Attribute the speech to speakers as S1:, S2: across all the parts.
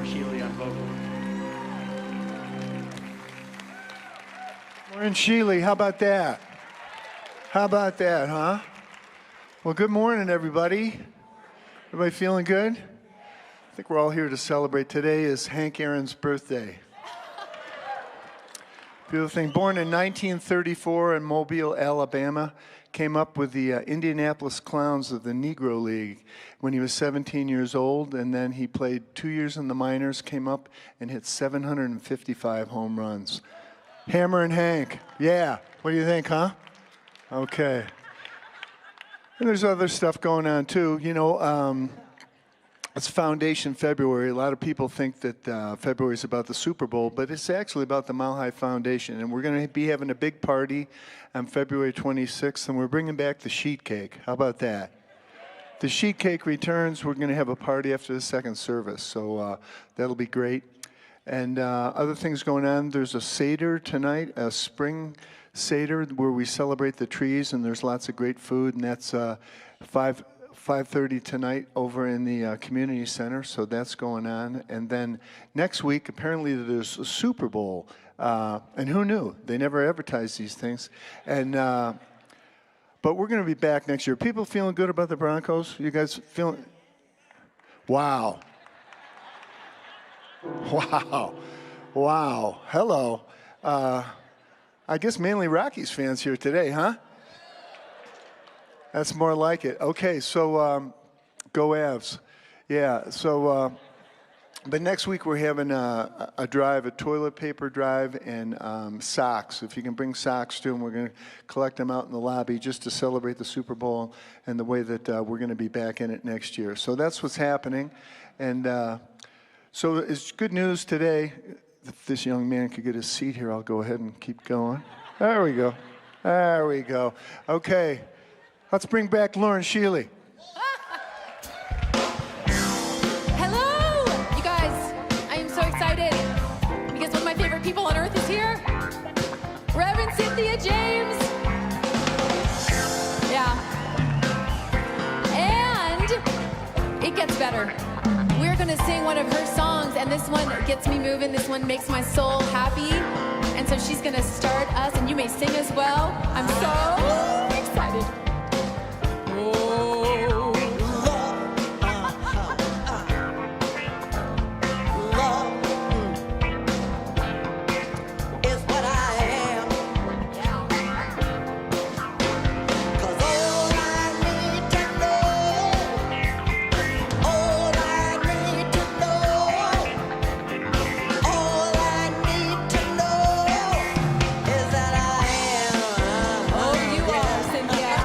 S1: Sheely on vocals.
S2: Lauren Sheely, how about that? How about that, huh? Well, good morning, everybody. Everybody feeling good? I think we're all here to celebrate. Today is Hank Aaron's birthday. Beautiful thing. Born in 1934 in Mobile, Alabama, came up with the Indianapolis Clowns of the Negro League when he was 17 years old, and then he played 2 years in the minors, came up and hit 755 home runs. Hammer and Hank. Yeah. What do you think, huh? Okay. And there's other stuff going on, too. You know, it's Foundation February. A lot of people think that February is about the Super Bowl, but it's actually about the Mile High Foundation. And we're going to be having a big party on February 26th, and we're bringing back the sheet cake. How about that? The sheet cake returns. We're going to have a party after the second service, so that'll be great. And other things going on. There's a Seder tonight, a spring Seder, where we celebrate the trees, and there's lots of great food, and that's 5:30 tonight over in the community center, so that's going on. And then next week, apparently there's a Super Bowl, and who knew? They never advertise these things. And but we're going to be back next year. People feeling good about the Broncos? You guys feeling? Wow. Wow. Wow. Hello. I guess mainly Rockies fans here today, huh? That's more like it. Okay, so go Avs. Yeah, so, but next week we're having a drive, a toilet paper drive, and socks. If you can bring socks to them, we're going to collect them out in the lobby just to celebrate the Super Bowl and the way that we're going to be back in it next year. So that's what's happening. And so it's good news today. If this young man could get his seat here, I'll go ahead and keep going. There we go. There we go. Okay. Let's bring back Lauren Sheely.
S3: Hello, you guys. I am so excited because one of my favorite people on earth is here. Reverend Cynthia James. Yeah. And it gets better. We're going to sing one of her songs, and this one gets me moving. This one makes my soul happy. And so she's going to start us, and you may sing as well. I'm so excited. Oh, you are, Cynthia.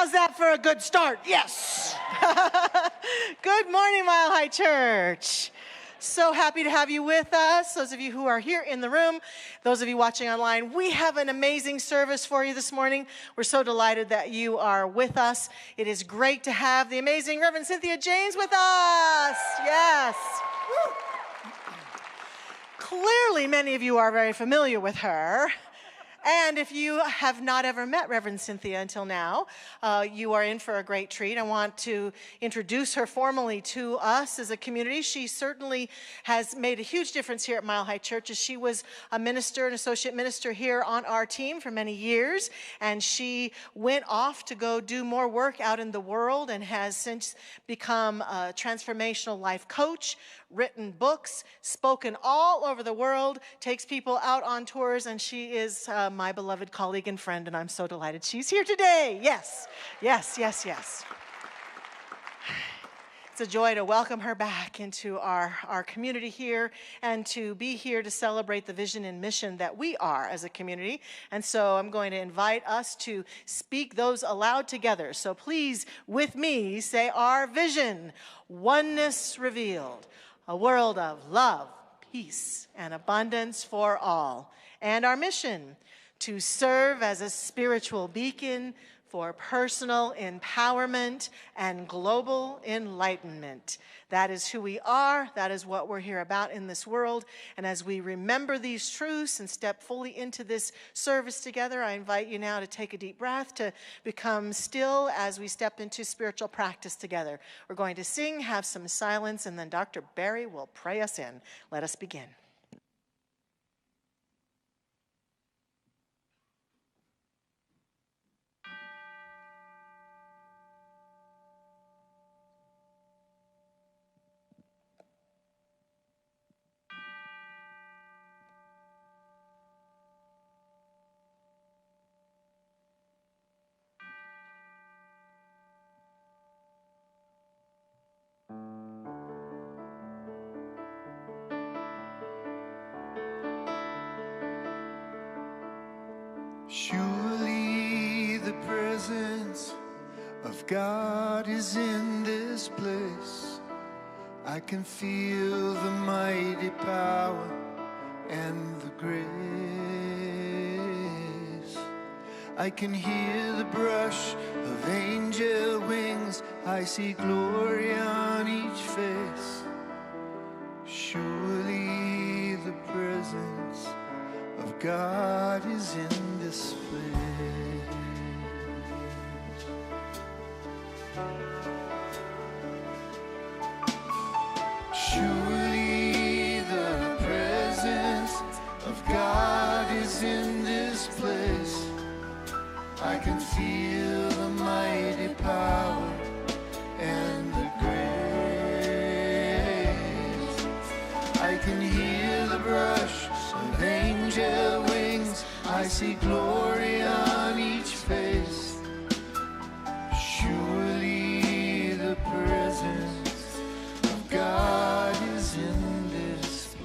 S1: How's that for a good start? Yes. Good morning, Mile High Church. So happy to have you with us. Those of you who are here in the room, those of you watching online, we have an amazing service for you this morning. We're so delighted that you are with us. It is great to have the amazing Reverend Cynthia James with us. Yes. Woo. Clearly, many of you are very familiar with her. And if you have not ever met Reverend Cynthia until now, you are in for a great treat. I want to introduce her formally to us as a community. She certainly has made a huge difference here at Mile High Church, as she was a minister, an associate minister here on our team for many years. And she went off to go do more work out in the world and has since become a transformational life coach, written books, spoken all over the world, takes people out on tours, and she is my beloved colleague and friend, and I'm so delighted she's here today. Yes, yes, yes, yes. It's a joy to welcome her back into our community here and to be here to celebrate the vision and mission that we are as a community. And so I'm going to invite us to speak those aloud together. So please, with me, say our vision: oneness revealed, a world of love, peace, and abundance for all. And our mission: to serve as a spiritual beacon for personal empowerment and global enlightenment. That is who we are. That is what we're here about in this world. And as we remember these truths and step fully into this service together, I invite you now to take a deep breath, to become still as we step into spiritual practice together. We're going to sing, have some silence, and then Dr. Barry will pray us in. Let us begin.
S2: Surely the presence of God is in this place. I can feel the mighty power and the grace. I can hear the brush of angel wings. I see glory on each face. Surely the presence of God is in this place. Surely the presence of God is in this place. I can feel the mighty power and the grace. I can hear the brush of angel wings. I see glory on each face. Surely the presence of God is in this place.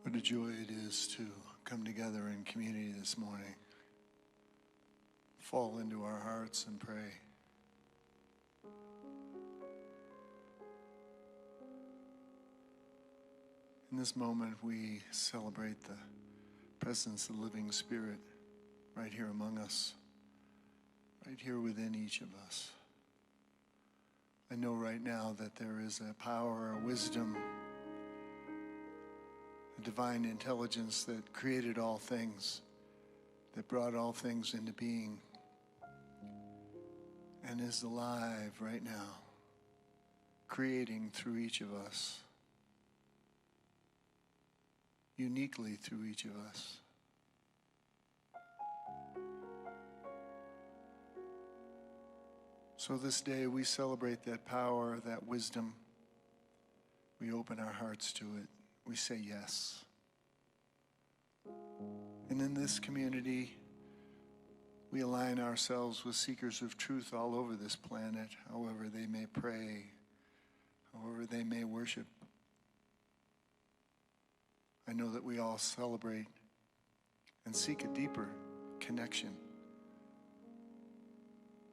S2: What a joy it is to come together in community this morning, fall into our hearts and pray. In this moment, we celebrate the presence of the living Spirit right here among us, right here within each of us. I know right now that there is a power, a wisdom, a divine intelligence that created all things, that brought all things into being, and is alive right now, creating through each of us, uniquely through each of us. So this day we celebrate that power, that wisdom. We open our hearts to it. We say yes. And in this community, we align ourselves with seekers of truth all over this planet, however they may pray, however they may worship. I know that we all celebrate and seek a deeper connection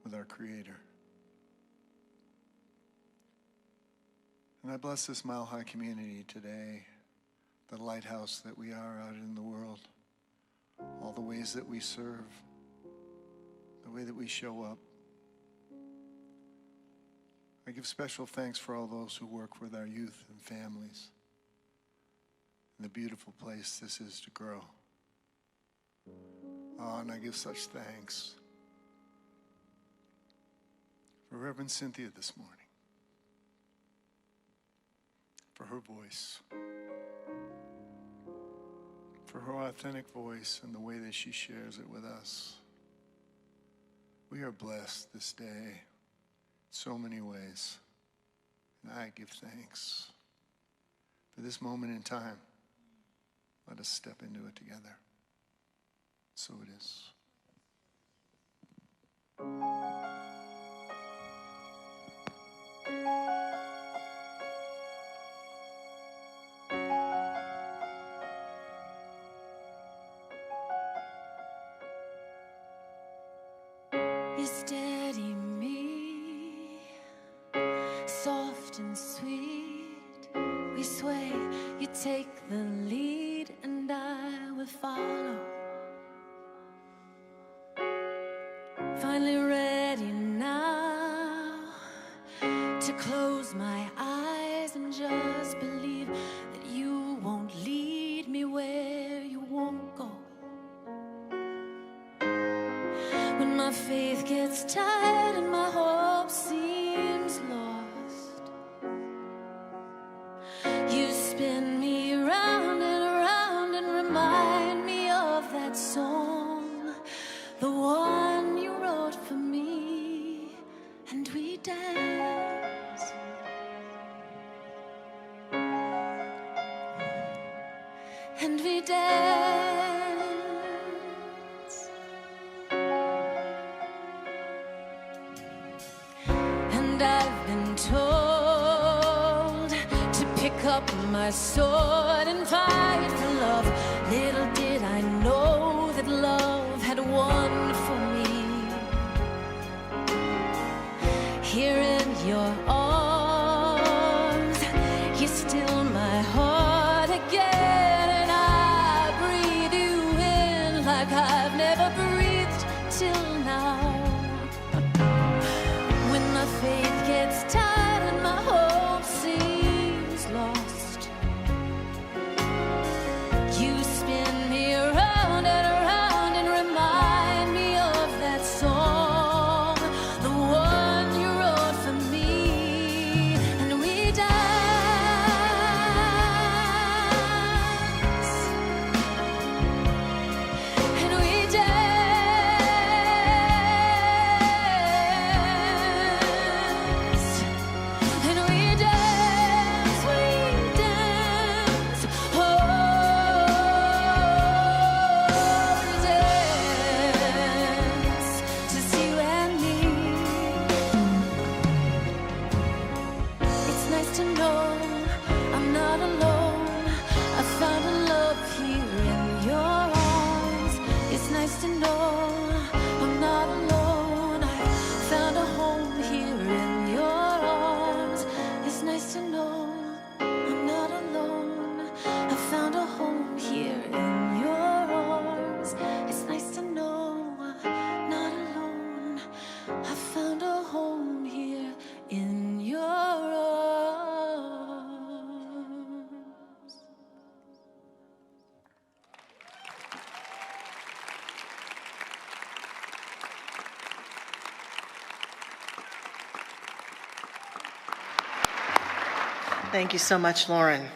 S2: with our Creator. And I bless this Mile High community today, the lighthouse that we are out in the world, all the ways that we serve, the way that we show up. I give special thanks for all those who work with our youth and families, and the beautiful place this is to grow. Oh, and I give such thanks for Reverend Cynthia this morning, for her voice, for her authentic voice and the way that she shares it with us. We are blessed this day in so many ways, and I give thanks for this moment in time. Let us step into it together. So it is.
S3: You steady me, soft and sweet. We sway, you take the lead, and I will follow. Finally ready now to close my eyes and just believe that you won't lead me where you won't go. When my faith gets tired and my hope seems lost, you spin me round and remind me of that song, the one you wrote for me, and we dance. And we dance. And I've been told to pick up my sword and fight for love. Little did I know that love had won for me. Here in your arms, you still my heart again, and I breathe you in like I've never breathed till now. When my faith gets tired and my hope seems lost, you spin me around and remind me of that song, the one you wrote for me, and we dance, and we dance.
S1: Thank you so much, Lauren.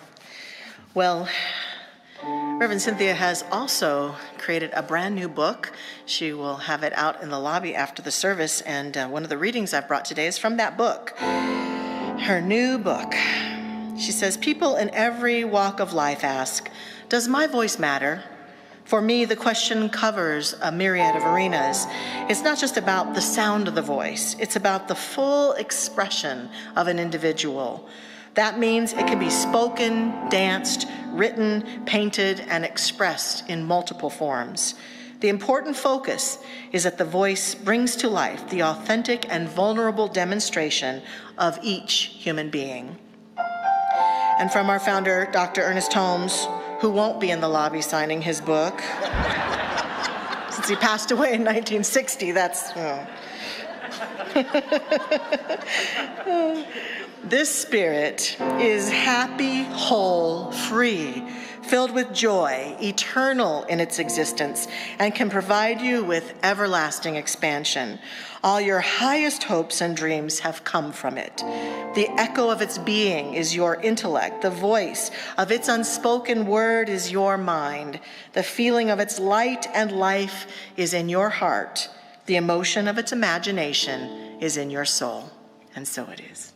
S1: Well, Reverend Cynthia has also created a brand new book. She will have it out in the lobby after the service, and one of the readings I've brought today is from that book, her new book. She says, people in every walk of life ask, does my voice matter? For me, the question covers a myriad of arenas. It's not just about the sound of the voice, it's about the full expression of an individual. That means it can be spoken, danced, written, painted, and expressed in multiple forms. The important focus is that the voice brings to life the authentic and vulnerable demonstration of each human being. And from our founder, Dr. Ernest Holmes, who won't be in the lobby signing his book, since he passed away in 1960, that's... This spirit is happy, whole, free, filled with joy, eternal in its existence, and can provide you with everlasting expansion. All your highest hopes and dreams have come from it. The echo of its being is your intellect. The voice of its unspoken word is your mind. The feeling of its light and life is in your heart. The emotion of its imagination is in your soul. And so it is.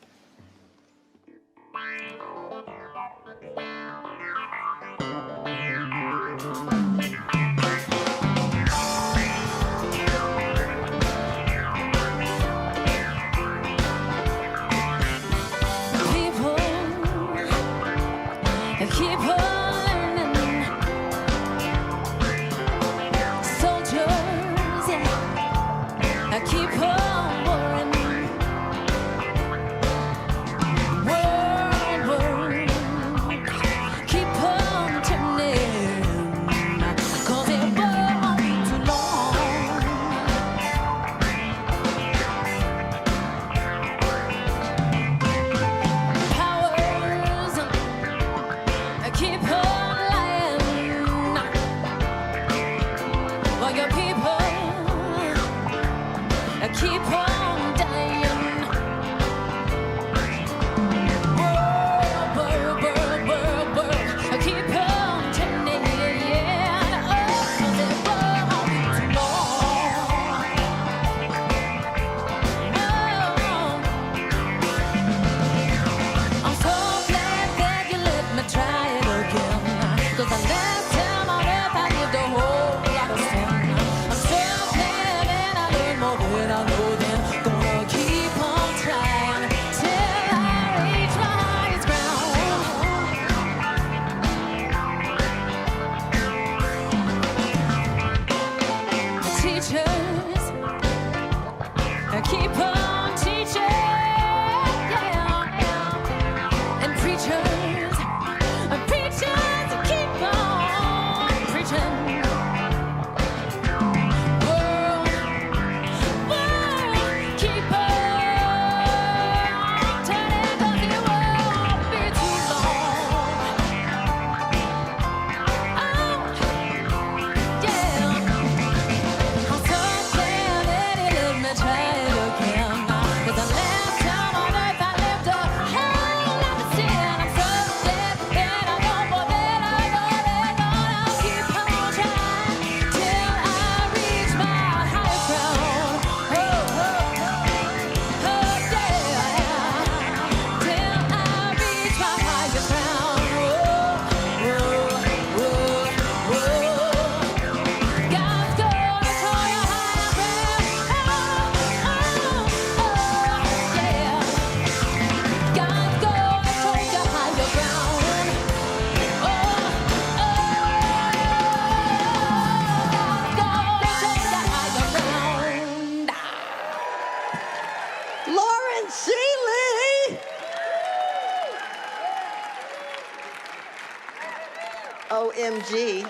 S4: OMG.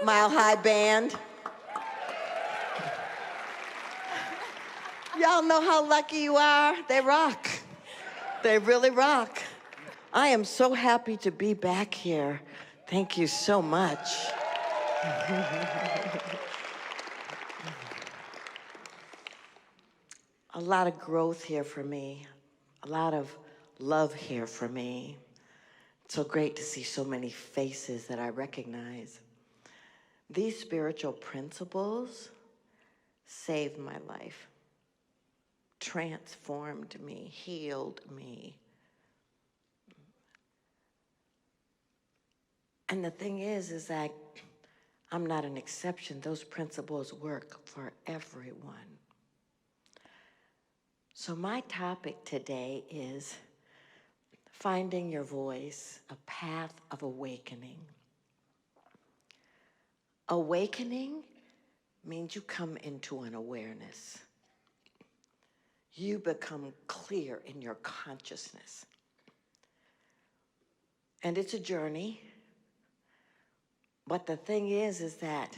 S4: Mile High Band. Y'all know how lucky you are? They rock. They really rock. I am so happy to be back here. Thank you so much. A lot of growth here for me. A lot of love here for me. It's so great to see so many faces that I recognize. These spiritual principles saved my life, transformed me, healed me. And the thing is that I'm not an exception. Those principles work for everyone. So my topic today is finding your voice, a path of awakening. Awakening means you come into an awareness. You become clear in your consciousness. And it's a journey. But the thing is that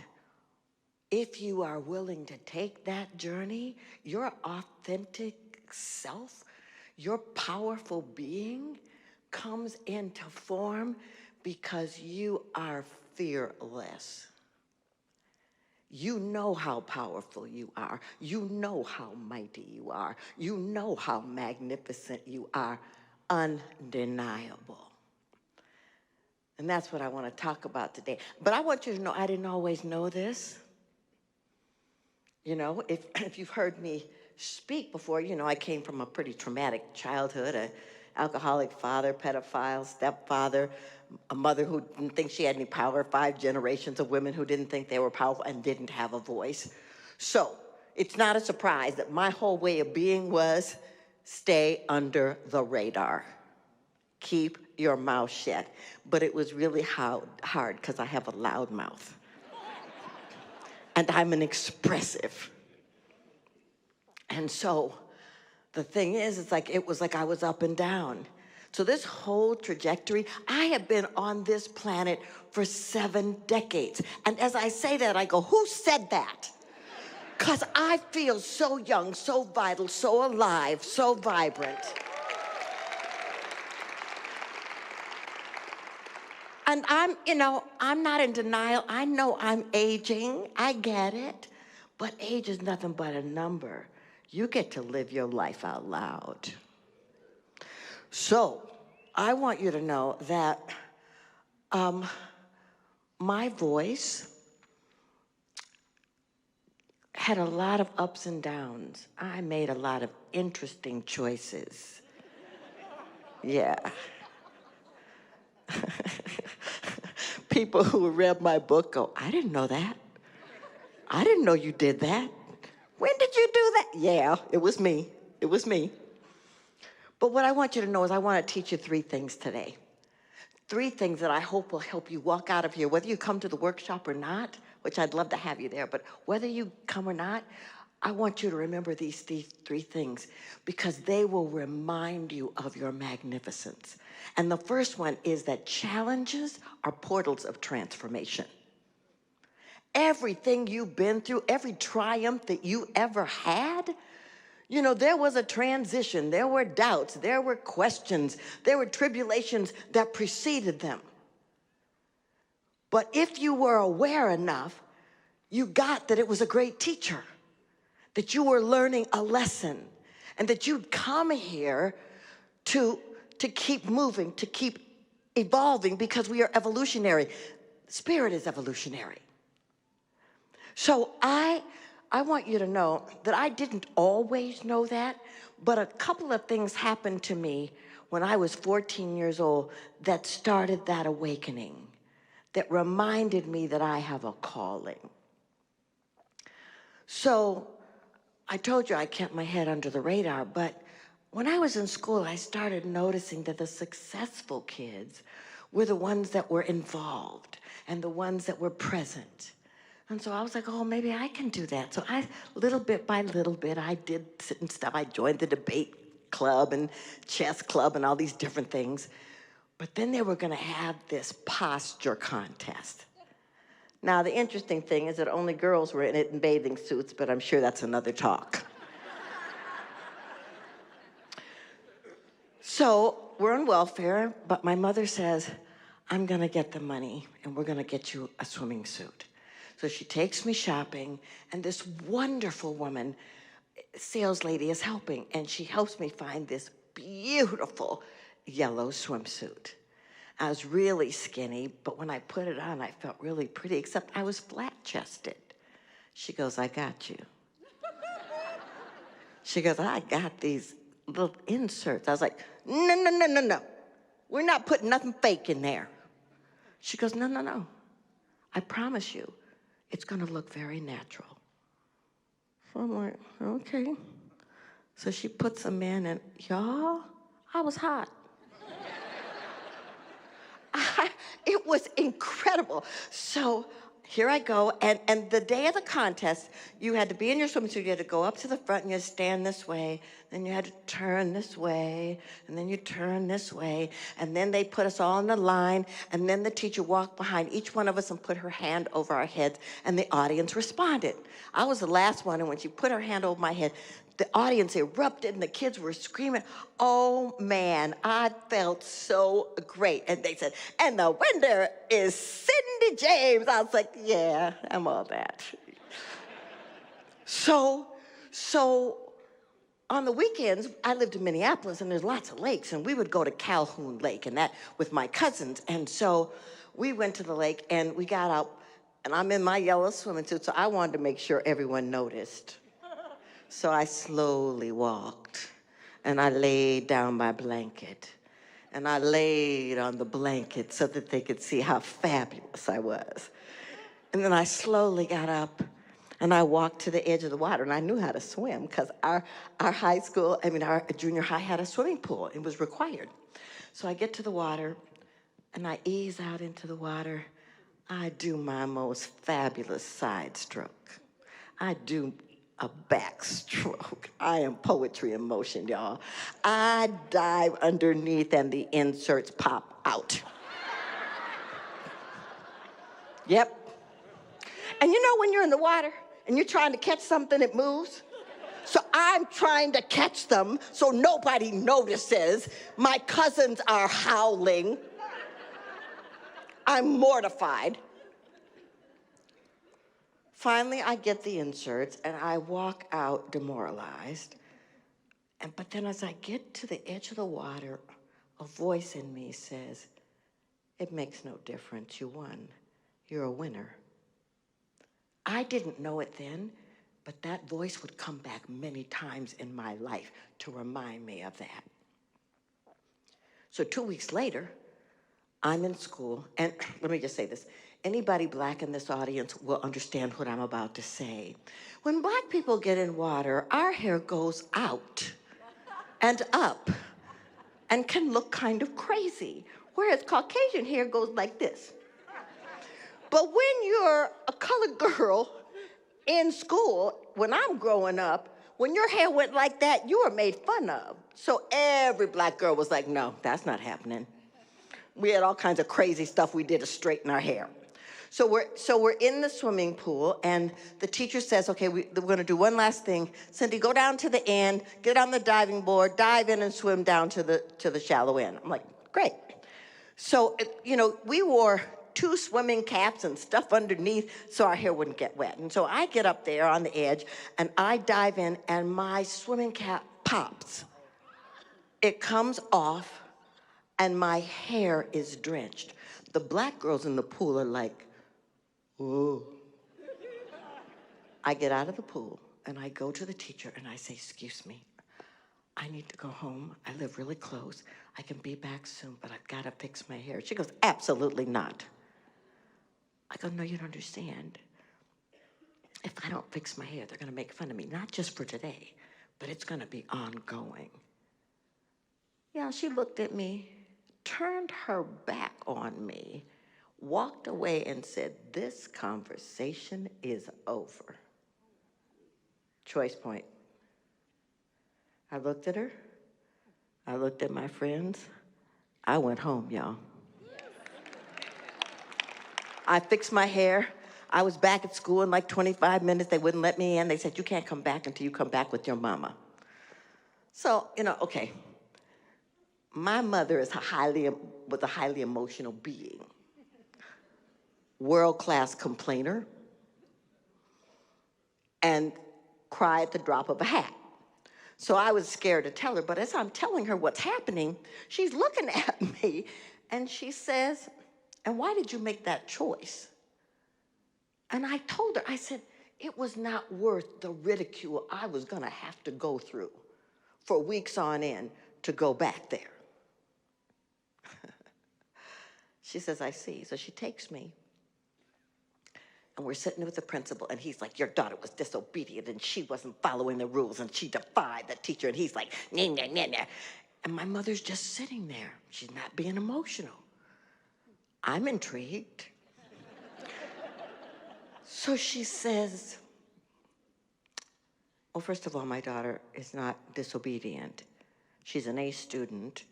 S4: if you are willing to take that journey, your authentic self, your powerful being comes into form because you are fearless. You know how powerful you are. You know how mighty you are. You know how magnificent you are. Undeniable. And that's what I want to talk about today. But I want you to know I didn't always know this. You know, if you've heard me speak before, you know, I came from a pretty traumatic childhood, an alcoholic father, pedophile, stepfather, a mother who didn't think she had any power, 5 generations of women who didn't think they were powerful and didn't have a voice. So it's not a surprise that my whole way of being was stay under the radar. Keep your mouth shut. But it was really hard because I have a loud mouth. And I'm an expressive. And so the thing is, it was like I was up and down. So this whole trajectory, I have been on this planet for 7 decades. And as I say that, I go, who said that? Because I feel so young, so vital, so alive, so vibrant. And I'm not in denial. I know I'm aging. I get it. But age is nothing but a number. You get to live your life out loud. So I want you to know that my voice had a lot of ups and downs. I made a lot of interesting choices. Yeah. People who read my book go, I didn't know that. I didn't know you did that. When did you do that? Yeah, it was me. It was me. But what I want you to know is I want to teach you 3 things today. 3 things that I hope will help you walk out of here, whether you come to the workshop or not, which I'd love to have you there, but whether you come or not, I want you to remember these 3 things because they will remind you of your magnificence. And the first one is that challenges are portals of transformation. Everything you've been through, every triumph that you ever had, you know, there was a transition, there were doubts, there were questions, there were tribulations that preceded them. But if you were aware enough, you got that it was a great teacher, that you were learning a lesson, and that you'd come here to keep moving, to keep evolving, because we are evolutionary. Spirit is evolutionary. So I want you to know that I didn't always know that, but a couple of things happened to me when I was 14 years old that started that awakening, that reminded me that I have a calling. So I told you I kept my head under the radar, but when I was in school, I started noticing that the successful kids were the ones that were involved and the ones that were present. And so I was like, oh, maybe I can do that. So little bit by little bit, I did certain stuff. I joined the debate club and chess club and all these different things. But then they were going to have this posture contest. Now, the interesting thing is that only girls were in it in bathing suits, but I'm sure that's another talk. So we're on welfare, but my mother says, I'm going to get the money, and we're going to get you a swimming suit. So she takes me shopping, and this wonderful woman, sales lady, is helping, and she helps me find this beautiful yellow swimsuit. I was really skinny, but when I put it on, I felt really pretty, except I was flat-chested. She goes, I got you. She goes, I got these little inserts. I was like, no, no, no, no, no. We're not putting nothing fake in there. She goes, no, no, no. I promise you, it's gonna look very natural. So I'm like, okay. So she puts them in, and y'all, I was hot. It was incredible. So here I go, and the day of the contest, you had to be in your swimsuit, you had to go up to the front, and you had to stand this way, then you had to turn this way, and then you turn this way, and then they put us all in the line, and then the teacher walked behind each one of us and put her hand over our heads, and the audience responded. I was the last one, and when she put her hand over my head, the audience erupted and the kids were screaming. Oh man, I felt so great. And they said, and the winner is Cynthia James. I was like, yeah, I'm all that. So on the weekends, I lived in Minneapolis and there's lots of lakes, and we would go to Calhoun Lake and that with my cousins. And so we went to the lake and we got out, and I'm in my yellow swimming suit, so I wanted to make sure everyone noticed. So I slowly walked, and I laid down my blanket, and I laid on the blanket so that they could see how fabulous I was. And then I slowly got up, and I walked to the edge of the water, and I knew how to swim because our high school, our junior high had a swimming pool. It was required. So I get to the water, and I ease out into the water. I do my most fabulous side stroke. I do a backstroke. I am poetry in motion, y'all. I dive underneath and the inserts pop out. Yep. And you know when you're in the water and you're trying to catch something that moves? So I'm trying to catch them so nobody notices. My cousins are howling. I'm mortified. Finally, I get the inserts, and I walk out demoralized. But then as I get to the edge of the water, a voice in me says, it makes no difference, you won. You're a winner. I didn't know it then, but that voice would come back many times in my life to remind me of that. So 2 weeks later, I'm in school, and let me just say this. Anybody black in this audience will understand what I'm about to say. When black people get in water, our hair goes out and up and can look kind of crazy, whereas Caucasian hair goes like this. But when you're a colored girl in school, when I'm growing up, when your hair went like that, you were made fun of. So every black girl was like, no, that's not happening. We had all kinds of crazy stuff we did to straighten our hair. So we're in the swimming pool, and the teacher says, okay, we're gonna do one last thing. Cindy, go down to the end, get on the diving board, dive in and swim down to the shallow end. I'm like, great. So, we wore 2 swimming caps and stuff underneath so our hair wouldn't get wet. And so I get up there on the edge, and I dive in, and my swimming cap pops. It comes off, and my hair is drenched. The black girls in the pool are like, ooh. I get out of the pool and I go to the teacher and I say, excuse me, I need to go home. I live really close. I can be back soon, but I've got to fix my hair. She goes, absolutely not. I go, no, you don't understand. If I don't fix my hair, they're going to make fun of me, not just for today, but it's going to be ongoing. Yeah, she looked at me, turned her back on me, walked away and said, this conversation is over. Choice point. I looked at her. I looked at my friends. I went home, y'all. I fixed my hair. I was back at school in like 25 minutes. They wouldn't let me in. They said, you can't come back until you come back with your mama. So, okay. My mother was a highly emotional being. World-class complainer, and cry at the drop of a hat. So I was scared to tell her, but as I'm telling her what's happening, she's looking at me and she says, and why did you make that choice? And I told her, I said, it was not worth the ridicule I was gonna have to go through for weeks on end to go back there. She says, I see. So she takes me, and we're sitting with the principal, and he's like, your daughter was disobedient, and she wasn't following the rules, and she defied the teacher, and he's like, nah, nah, nah, nah. And my mother's just sitting there. She's not being emotional. I'm intrigued. So she says, well, first of all, my daughter is not disobedient. She's an A student.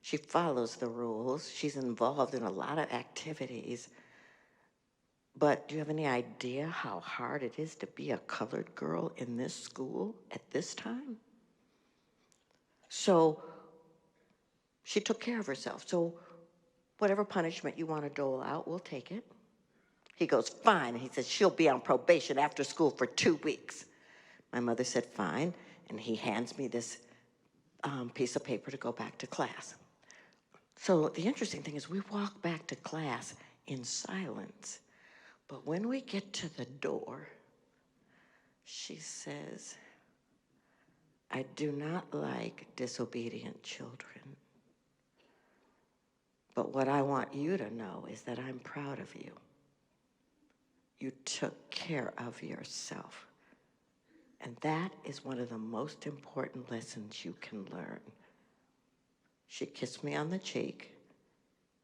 S4: She follows the rules. She's involved in a lot of activities. But do you have any idea how hard it is to be a colored girl in this school at this time? So she took care of herself. So whatever punishment you want to dole out, we'll take it. He goes, fine. And he says, she'll be on probation after school for 2 weeks. My mother said, fine. And he hands me this piece of paper to go back to class. So the interesting thing is we walk back to class in silence. But when we get to the door, she says, I do not like disobedient children. But what I want you to know is that I'm proud of you. You took care of yourself. And that is one of the most important lessons you can learn. She kissed me on the cheek.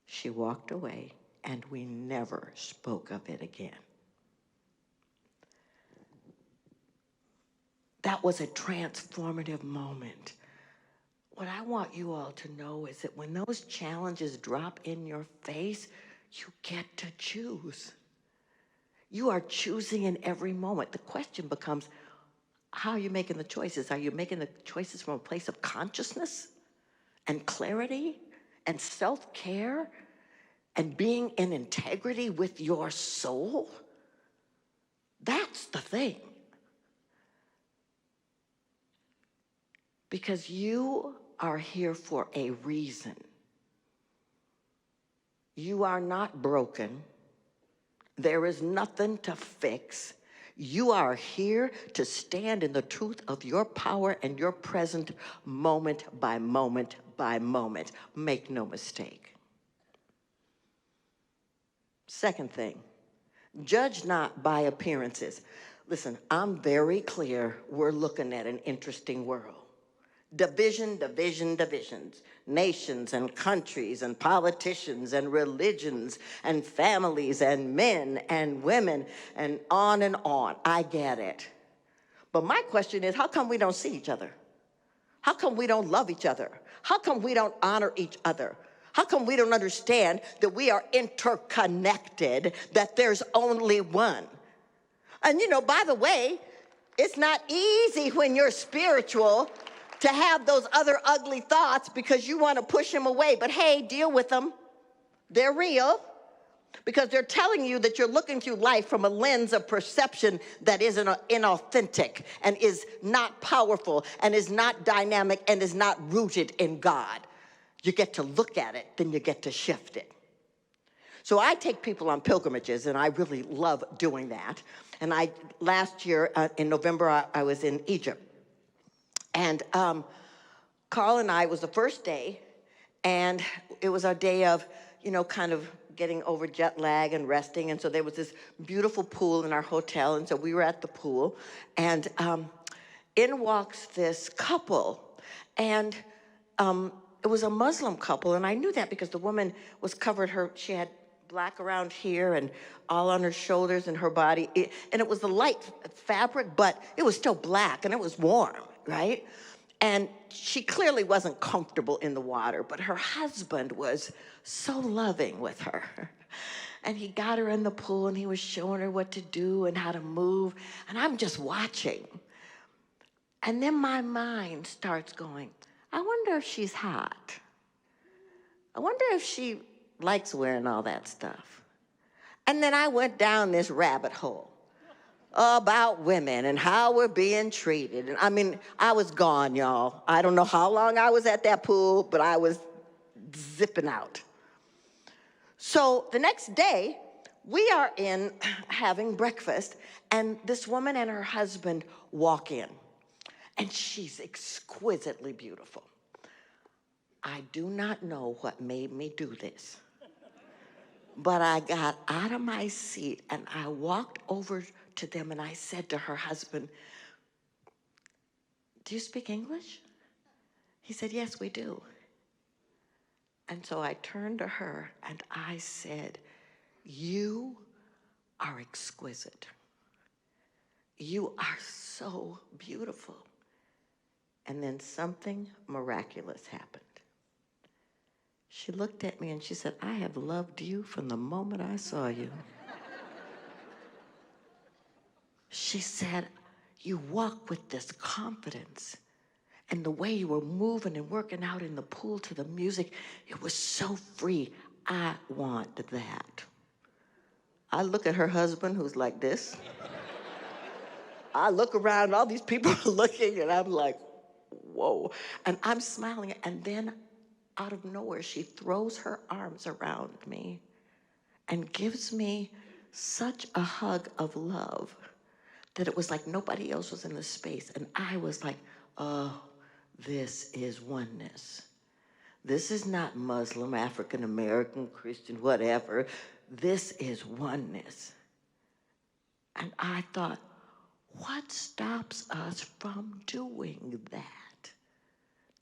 S4: She walked away, and we never spoke of it again. That was a transformative moment. What I want you all to know is that when those challenges drop in your face, you get to choose. You are choosing in every moment. The question becomes, how are you making the choices? Are you making the choices from a place of consciousness and clarity and self-care and being in integrity with your soul? That's the thing. Because you are here for a reason. You are not broken. There is nothing to fix. You are here to stand in the truth of your power and your present moment by moment by moment. Make no mistake. Second thing, judge not by appearances. Listen, I'm very clear we're looking at an interesting world. Division, division, divisions. Nations and countries and politicians and religions and families and men and women and on and on. I get it. But my question is, how come we don't see each other? How come we don't love each other? How come we don't honor each other? How come we don't understand that we are interconnected, that there's only one? And you know, by the way, it's not easy when you're spiritual to have those other ugly thoughts because you want to push them away. But hey, deal with them. They're real because they're telling you that you're looking through life from a lens of perception that is inauthentic and is not powerful and is not dynamic and is not rooted in God. You get to look at it, then you get to shift it. So I take people on pilgrimages, and I really love doing that. And last year in November, I was in Egypt. And Carl and I, it was the first day, and it was our day of, you know, kind of getting over jet lag and resting. And so there was this beautiful pool in our hotel, and so we were at the pool, and in walks this couple, and it was a Muslim couple, and I knew that because the woman was covered, she had black around here and all on her shoulders and her body, and it was the light fabric, but it was still black, and it was warm. Right? And she clearly wasn't comfortable in the water, but her husband was so loving with her. And he got her in the pool, and he was showing her what to do and how to move. And I'm just watching. And then my mind starts going, I wonder if she's hot. I wonder if she likes wearing all that stuff. And then I went down this rabbit hole. about women and how we're being treated. And I mean, I was gone, y'all. I don't know how long I was at that pool, but I was zipping out. So the next day, we are in having breakfast, and this woman and her husband walk in, and she's exquisitely beautiful. I do not know what made me do this, but I got out of my seat and I walked over to them and I said to her husband, "Do you speak English?" He said, "Yes, we do." And so I turned to her and I said, "You are exquisite. You are so beautiful." And then something miraculous happened. She looked at me and she said, "I have loved you from the moment I saw you." She said, "You walk with this confidence. And the way you were moving and working out in the pool to the music, it was so free. I want that." I look at her husband, who's like this. I look around, all these people are looking, and I'm like, whoa. And I'm smiling, and then out of nowhere, she throws her arms around me and gives me such a hug of love that it was like nobody else was in the space. And I was like, oh, this is oneness. This is not Muslim, African American, Christian, whatever. This is oneness. And I thought, what stops us from doing that?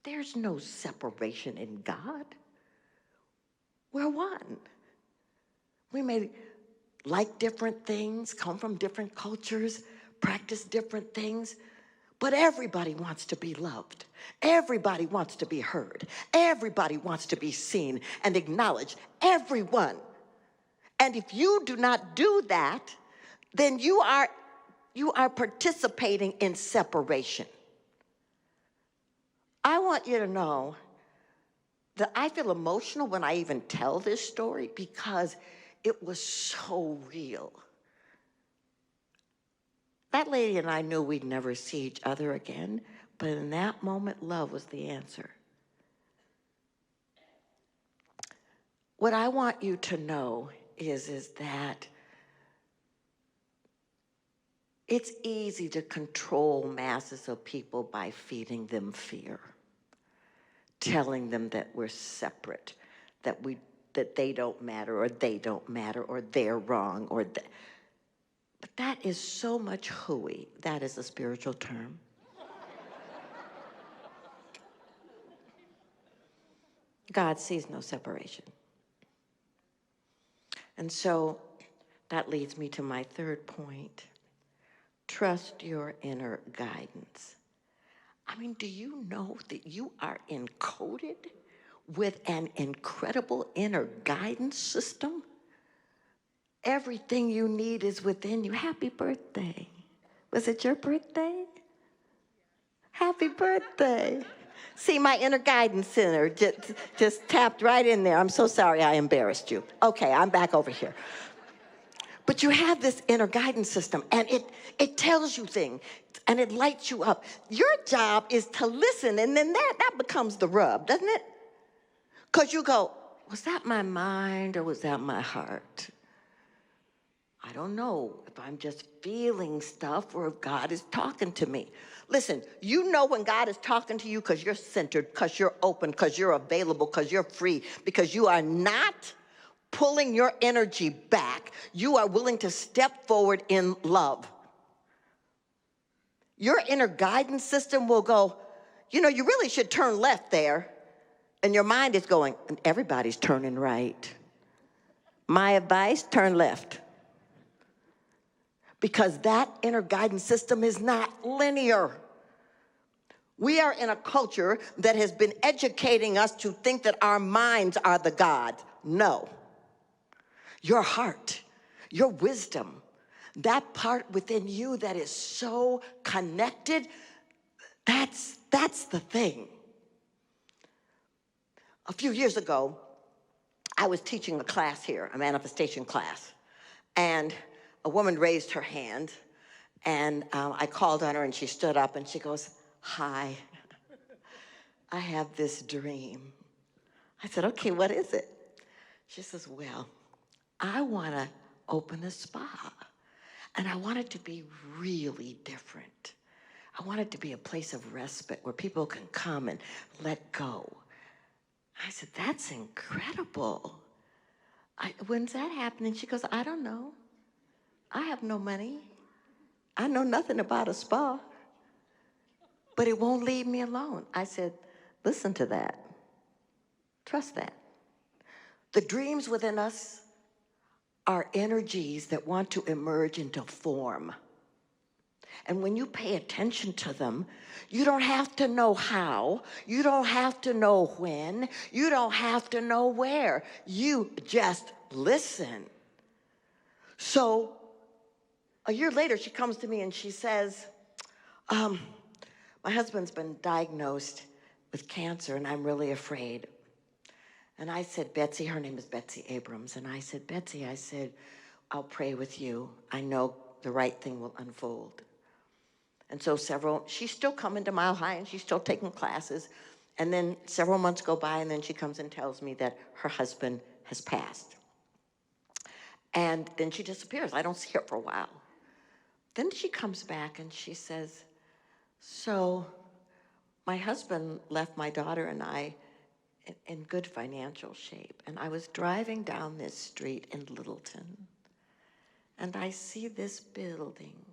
S4: There's no separation in God. We're one. We may like different things, come from different cultures, practice different things, but everybody wants to be loved. Everybody wants to be heard. Everybody wants to be seen and acknowledged. Everyone. And if you do not do that, then you are participating in separation. I want you to know that I feel emotional when I even tell this story because it was so real. That lady and I knew we'd never see each other again, but in that moment, love was the answer. What I want you to know is that it's easy to control masses of people by feeding them fear, telling them that we're separate, that they don't matter, or they don't matter, or they're wrong, but that is so much hooey. That is a spiritual term. God sees no separation. And so that leads me to my third point. Trust your inner guidance. I mean, do you know that you are encoded with an incredible inner guidance system? Everything you need is within you. Happy birthday. Was it your birthday? Happy birthday. See, my inner guidance center just tapped right in there. I'm so sorry I embarrassed you. Okay, I'm back over here. But you have this inner guidance system, and it tells you things, and it lights you up. Your job is to listen, and then that becomes the rub, doesn't it? Because you go, was that my mind or was that my heart? I don't know if I'm just feeling stuff or if God is talking to me. Listen, you know when God is talking to you because you're centered, because you're open, because you're available, because you're free, because you are not pulling your energy back. You are willing to step forward in love. Your inner guidance system will go, you know, you really should turn left there. And your mind is going, everybody's turning right. My advice, turn left. Because that inner guidance system is not linear. We are in a culture that has been educating us to think that our minds are the God. No. Your heart, your wisdom, that part within you that is so connected, that's the thing. A few years ago, I was teaching a class here, a manifestation class, and a woman raised her hand, And I called on her, and she stood up, and she goes, "Hi, I have this dream." I said, "Okay, what is it?" She says, "Well, I want to open a spa, and I want it to be really different. I want it to be a place of respite where people can come and let go." I said, "That's incredible. When's that happening?" She goes, "I don't know. I have no money. I know nothing about a spa, but it won't leave me alone." I said, "Listen to that. Trust that. The dreams within us are energies that want to emerge into form. And when you pay attention to them, you don't have to know how, you don't have to know when, you don't have to know where. You just listen." So a year later, she comes to me and she says, "My husband's been diagnosed with cancer, and I'm really afraid." And I said, "Betsy," her name is Betsy Abrams, and I said, "Betsy," I said, "I'll pray with you. I know the right thing will unfold." And so she's still coming to Mile High, and she's still taking classes. And then several months go by, and then she comes and tells me that her husband has passed. And then she disappears. I don't see her for a while. Then she comes back and she says, "So my husband left my daughter and I in good financial shape. And I was driving down this street in Littleton, and I see this building.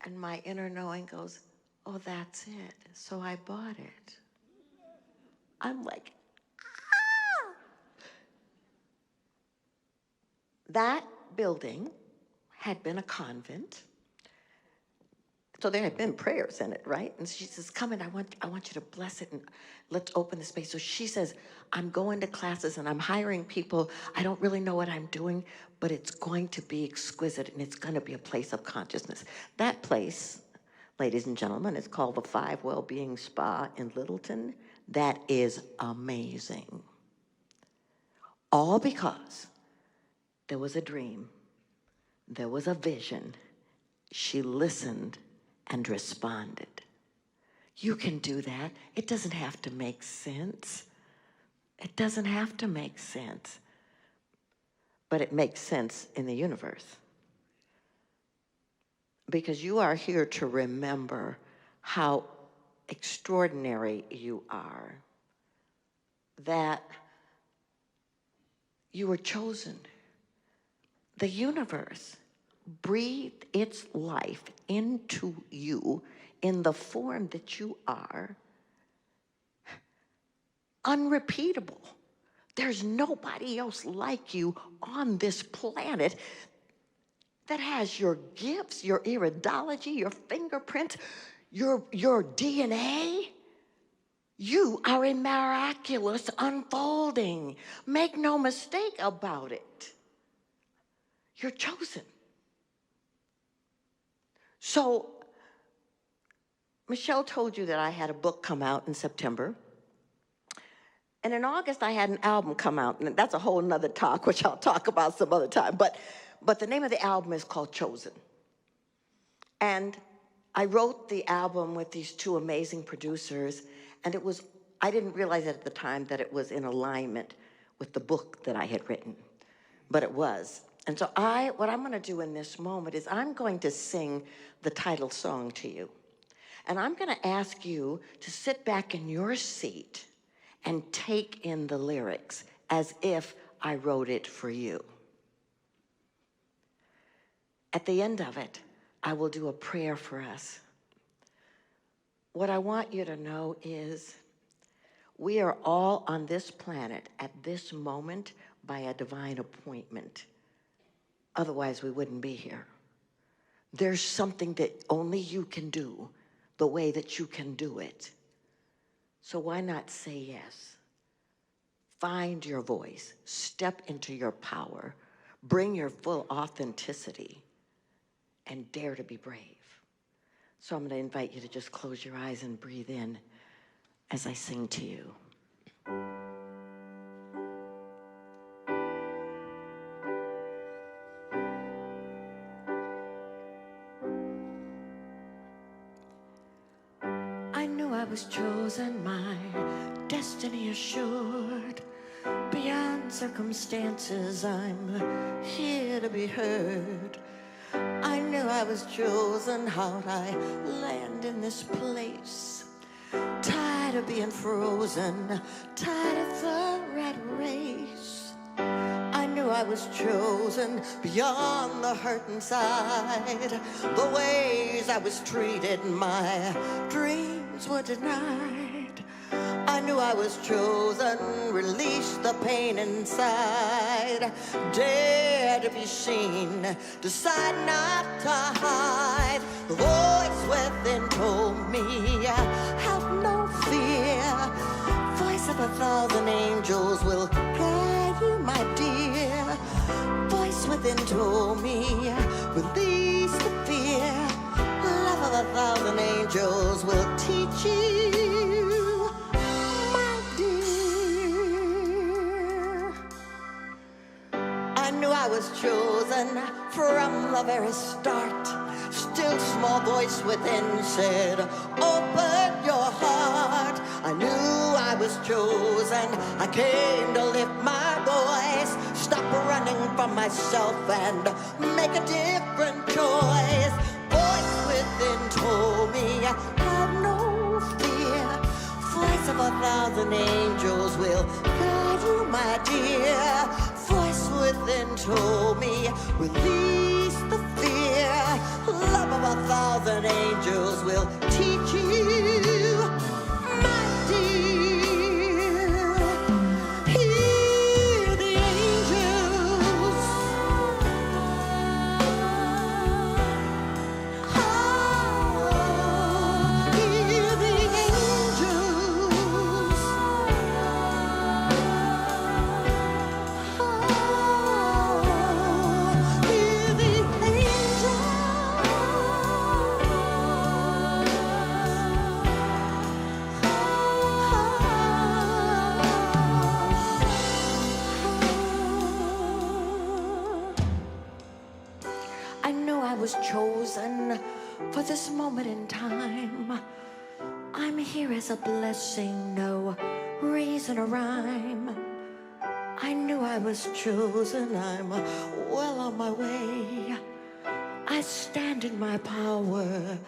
S4: And my inner knowing goes, oh, that's it. So I bought it." I'm like, ah! That building had been a convent. So there had been prayers in it, right? And she says, "Come in, I want you to bless it, and let's open the space." So she says, "I'm going to classes and I'm hiring people. I don't really know what I'm doing, but it's going to be exquisite, and it's going to be a place of consciousness." That place, ladies and gentlemen, is called the Five Wellbeing Spa in Littleton. That is amazing. All because there was a dream, there was a vision. She listened and responded. You can do that. It doesn't have to make sense. It doesn't have to make sense. But it makes sense in the universe. Because you are here to remember how extraordinary you are. That you were chosen. The universe breathed its life into you in the form that you are, unrepeatable. There's nobody else like you on this planet that has your gifts, your iridology, your fingerprints, your DNA. You are a miraculous unfolding. Make no mistake about it. You're chosen. So, Michelle told you that I had a book come out in September. And in August, I had an album come out. And that's a whole nother talk, which I'll talk about some other time. But the name of the album is called Chosen. And I wrote the album with these two amazing producers. And I didn't realize at the time that it was in alignment with the book that I had written. But it was. And so what I'm going to do in this moment is I'm going to sing the title song to you. And I'm going to ask you to sit back in your seat and take in the lyrics as if I wrote it for you. At the end of it, I will do a prayer for us. What I want you to know is we are all on this planet at this moment by a divine appointment. Otherwise, we wouldn't be here. There's something that only you can do the way that you can do it. So why not say yes? Find your voice. Step into your power. Bring your full authenticity and dare to be brave. So I'm going to invite you to just close your eyes and breathe in as I sing to you. was chosen, my destiny assured. Beyond circumstances, I'm here to be heard. I knew I was chosen. How'd I land in this place? Tired of being frozen, tired of the rat race. I knew I was chosen beyond the hurt inside. The ways I was treated, my dreams were denied. I knew I was chosen, release the pain inside. Dare to be seen, decide not to hide. The voice within told me, have no fear. Voice of 1,000 angels will guide you, my dear. Voice within told me, release the fear. Love of 1,000 angels will teach you, my dear. I knew I was chosen from the very start. Still small voice within said, open your heart. I knew I was chosen. I came to lift my voice, stop running from myself and make a different choice. Voice within told me, have no fear. Voice of 1,000 angels will guide you, my dear. Voice within told me, release the fear. Love of 1,000 angels will teach you, my dear. Hear the angels. Oh, hear the angels. Oh, hear the I knew I was chosen for this moment in time. I'm here as a blessing, no reason or rhyme. I knew I was chosen, I'm well on my way. I stand in my power,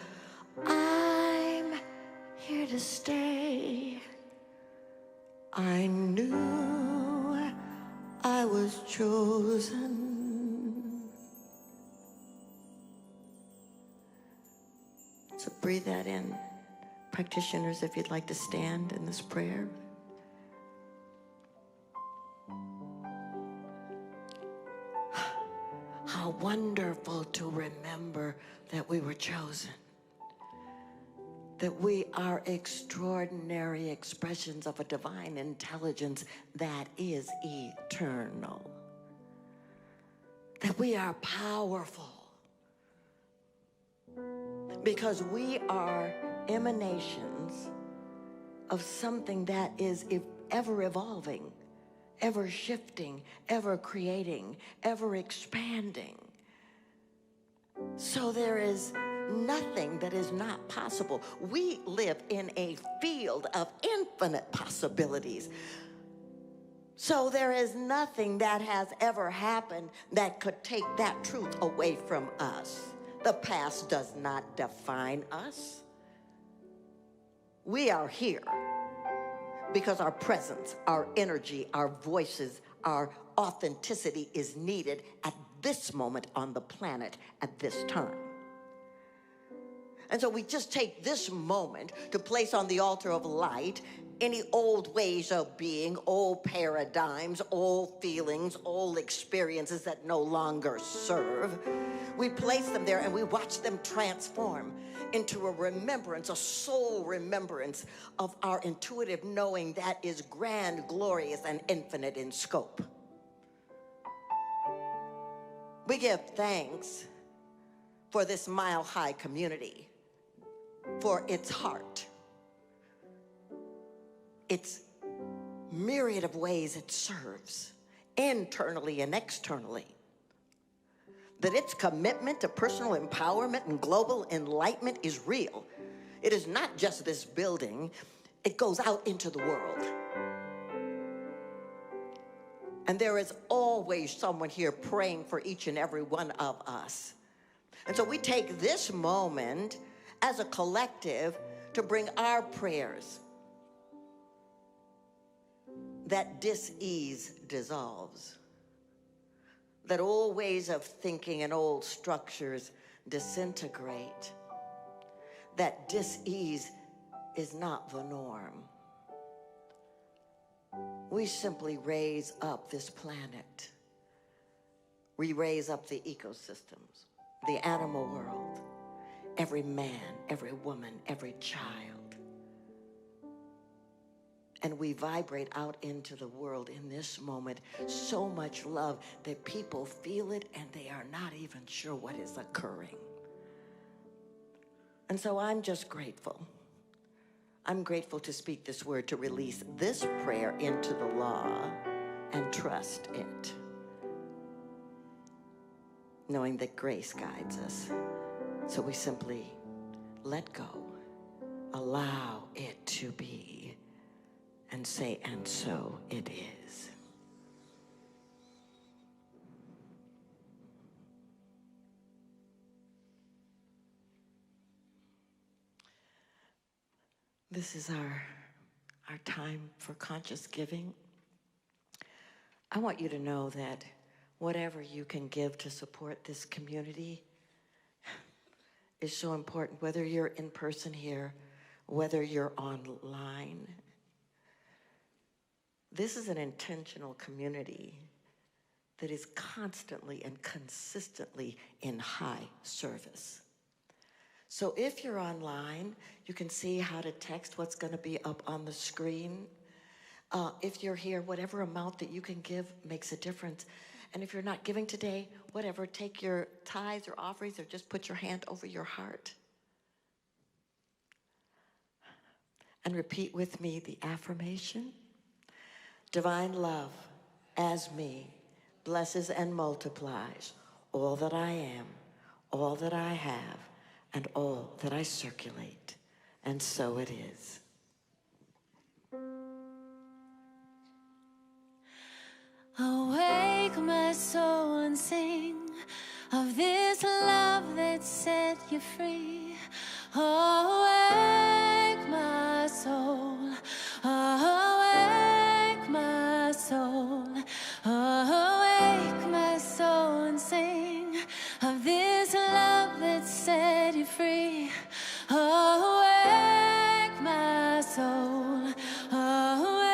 S4: I'm here to stay. I knew I was chosen. So breathe that in. Practitioners, if you'd like to stand in this prayer. How wonderful to remember that we were chosen. That we are extraordinary expressions of a divine intelligence that is eternal. That we are powerful. Because we are emanations of something that is ever evolving, ever shifting, ever creating, ever expanding. So there is nothing that is not possible. We live in a field of infinite possibilities. So there is nothing that has ever happened that could take that truth away from us. The past does not define us. We are here because our presence, our energy, our voices, our authenticity is needed at this moment on the planet at this time. And so we just take this moment to place on the altar of light any old ways of being, old paradigms, old feelings, old experiences that no longer serve. We place them there and we watch them transform into a remembrance, a soul remembrance of our intuitive knowing that is grand, glorious, and infinite in scope. We give thanks for this mile-high community, for its heart, its myriad of ways it serves, internally and externally. That its commitment to personal empowerment and global enlightenment is real. It is not just this building. It goes out into the world. And there is always someone here praying for each and every one of us. And so we take this moment as a collective to bring our prayers that dis-ease dissolves, that old ways of thinking and old structures disintegrate, that dis-ease is not the norm. We simply raise up this planet. We raise up the ecosystems, the animal world, every man, every woman, every child. And we vibrate out into the world in this moment so much love that people feel it and they are not even sure what is occurring. And so I'm just grateful. I'm grateful to speak this word, to release this prayer into the law and trust it, knowing that grace guides us. So we simply let go, allow it to be, and say, and so it is. This is our time for conscious giving. I want you to know that whatever you can give to support this community is so important, whether you're in person here, whether you're online. This is an intentional community that is constantly and consistently in high service. So if you're online, you can see how to text what's going to be up on the screen. If you're here, whatever amount that you can give makes a difference. And if you're not giving today, whatever, take your tithes or offerings or just put your hand over your heart. And repeat with me the affirmation. Divine love, as me, blesses and multiplies all that I am, all that I have, and all that I circulate. And so it is.
S3: Awake, my soul, and sing of this love that set you free. Awake, my soul. Awake, my soul. Awake, my soul, and sing of this love that set you free. Awake, my soul. Awake.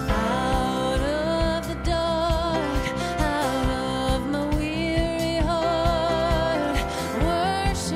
S3: Out of the dark, out of my weary heart, worship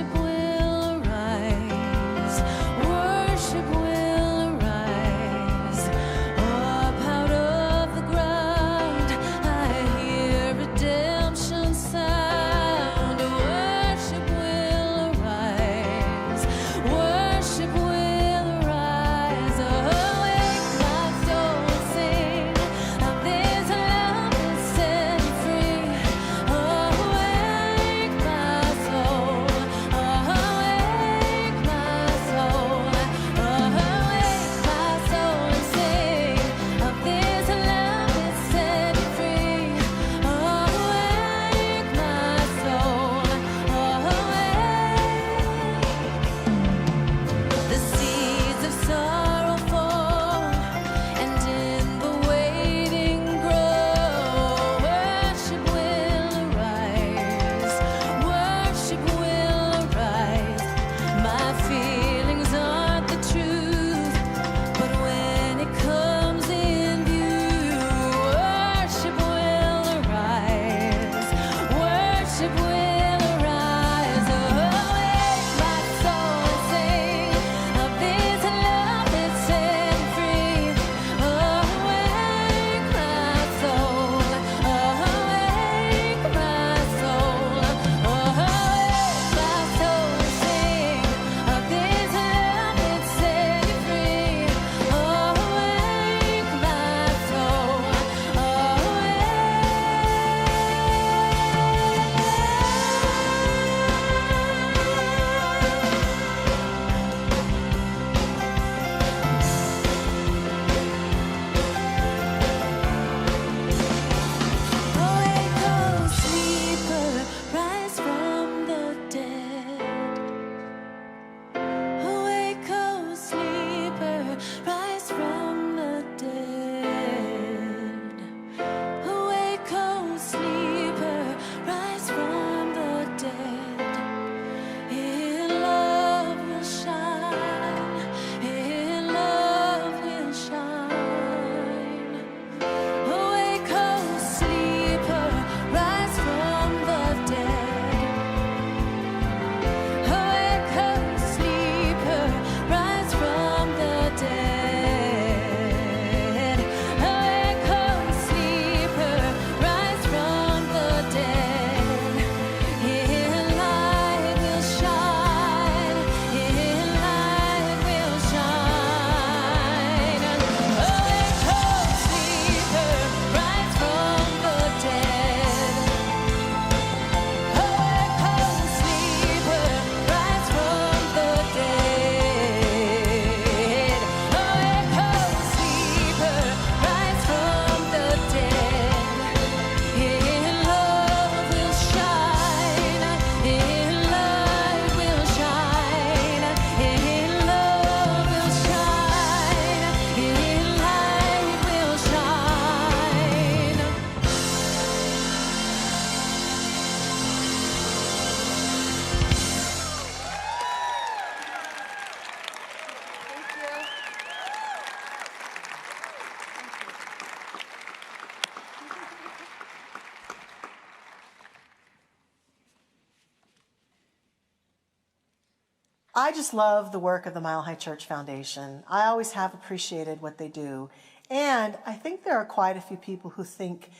S1: I just love the work of the Mile High Church Foundation. I always have appreciated what they do. And I think there are quite a few people who think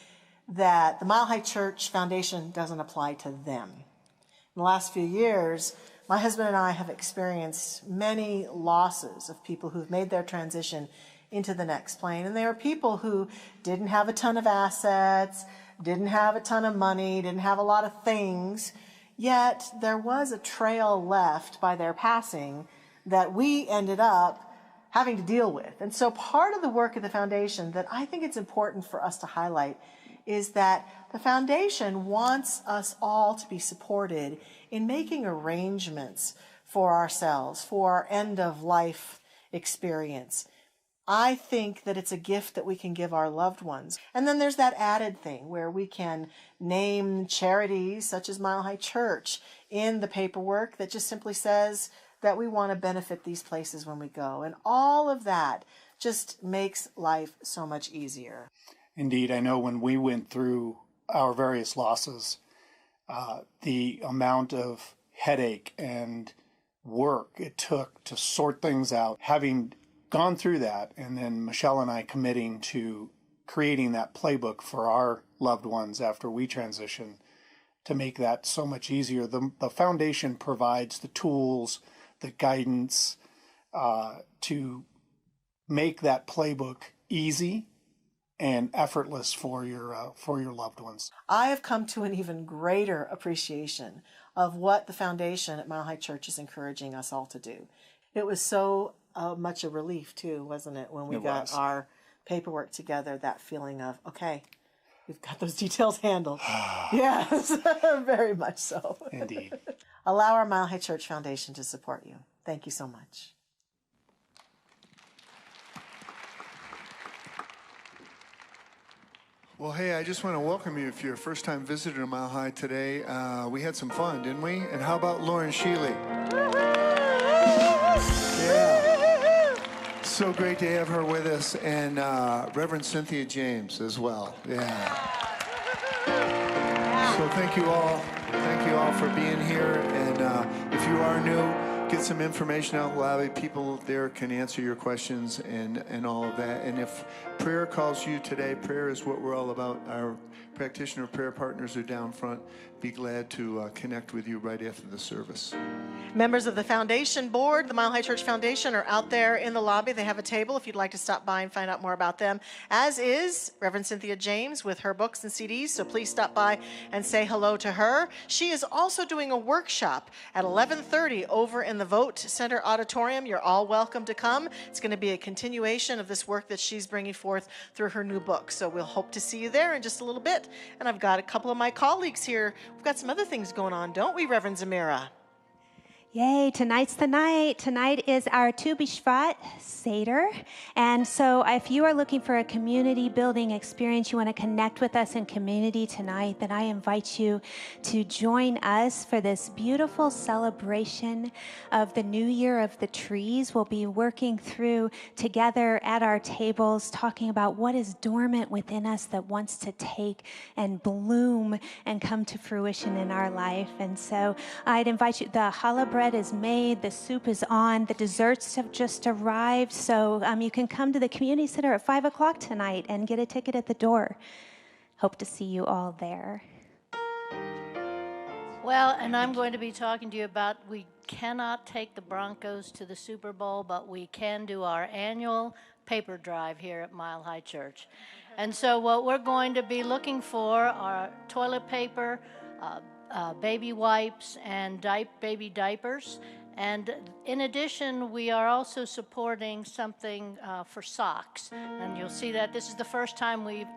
S1: that the Mile High Church Foundation doesn't apply to them. In the last few years, my husband and I have experienced many losses of people who've made their transition into the next plane. And they were people who didn't have a ton of assets, didn't have a ton of money, didn't have a lot of things, yet there was a trail left by their passing that we ended up having to deal with. And so part of the work of the foundation that I think it's important for us to highlight is that the foundation wants us all to be supported in making arrangements for ourselves, for our end-of-life experience. I think that it's a gift that we can give our loved ones. And then there's that added thing where we can name charities such as Mile High Church in the paperwork that just simply says that we want to benefit these places when we go. And all of that just makes life so much easier.
S5: Indeed, I know when we went through our various losses, the amount of headache and work it took to sort things out, having gone through that, and then Michelle and I committing to creating that playbook for our loved ones after we transition to make that so much easier. The foundation provides the tools, the guidance to make that playbook easy and effortless for your loved ones.
S1: I have come to an even greater appreciation of what the foundation at Mile High Church is encouraging us all to do. It was so much a relief too, wasn't it, when we got our paperwork together, that feeling of, okay, we've got those details handled. Yes, very much so.
S5: Indeed.
S1: Allow our Mile High Church Foundation to support you. Thank you so much.
S2: Well, hey, I just want to welcome you if you're a first-time visitor to Mile High today. We had some fun, didn't we? And how about Lauren Sheely? Yeah. So great to have her with us, and Reverend Cynthia James as well. Yeah. So thank you all. Thank you all for being here. And if you are new, get some information out loud. People there can answer your questions and all of that. And if prayer calls you today, prayer is what we're all about. Our practitioner prayer partners are down front. Be glad to connect with you right after the service.
S1: Members of the foundation board, the Mile High Church Foundation, are out there in the lobby. They have a table if you'd like to stop by and find out more about them, as is Reverend Cynthia James with her books and CDs, so please stop by and say hello to her. She is also doing a workshop at 11:30 over in the Vote Center Auditorium. You're all welcome to come. It's going to be a continuation of this work that she's bringing forth through her new book, so we'll hope to see you there in just a little bit. And I've got a couple of my colleagues here. We've got some other things going on, don't we, Reverend Zamira?
S6: Yay, tonight's the night. Tonight is our Tu B'Shvat Seder. And so if you are looking for a community building experience, you want to connect with us in community tonight, then I invite you to join us for this beautiful celebration of the New Year of the Trees. We'll be working through together at our tables, talking about what is dormant within us that wants to take and bloom and come to fruition in our life. And so I'd invite you, the challah bread is made, the soup is on, the desserts have just arrived, so you can come to the community center at 5 o'clock tonight and get a ticket at the door. Hope to see you all there.
S7: Well, and I'm going to be talking to you about, we cannot take the Broncos to the Super Bowl, but we can do our annual paper drive here at Mile High Church. And so what we're going to be looking for are toilet paper, baby wipes, and baby diapers. And in addition, we are also supporting something for socks. And you'll see that this is the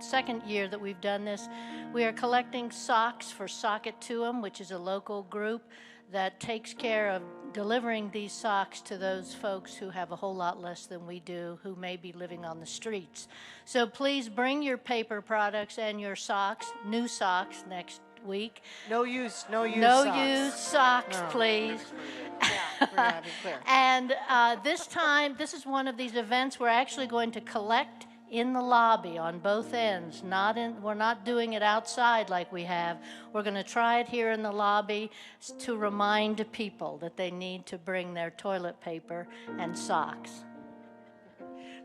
S7: second year that we've done this. We are collecting socks for Sock It To 'Em, which is a local group that takes care of delivering these socks to those folks who have a whole lot less than we do, who may be living on the streets. So please bring your paper products and your socks, new socks next week.
S1: No use socks.
S7: No use socks,
S1: No.
S7: please.
S1: Yeah, we're gonna be clear.
S7: And this time, this is one of these events we're actually going to collect in the lobby on both ends. We're not doing it outside like we have. We're going to try it here in the lobby to remind people that they need to bring their toilet paper and socks.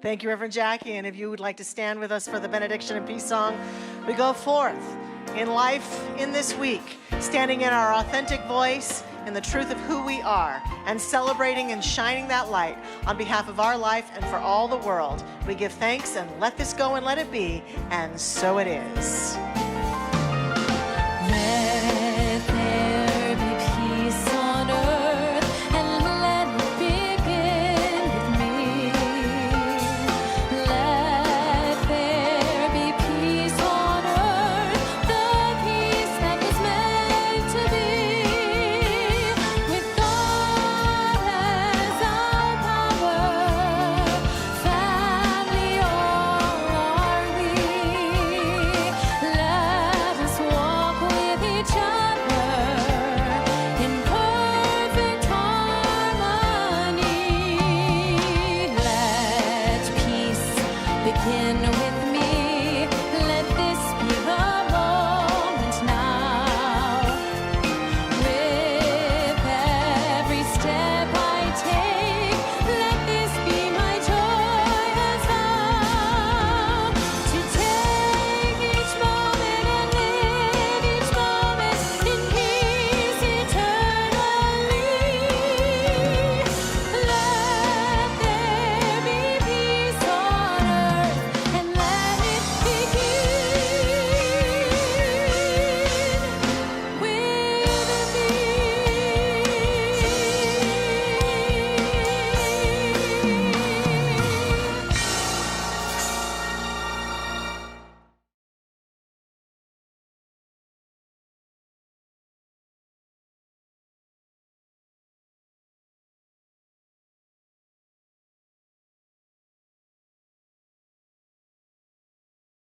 S1: Thank you, Reverend Jackie. And if you would like to stand with us for the benediction and peace song, we go forth in life in this week, standing in our authentic voice, in the truth of who we are, and celebrating and shining that light on behalf of our life and for all the world. We give thanks and let this go and let it be, and so it is.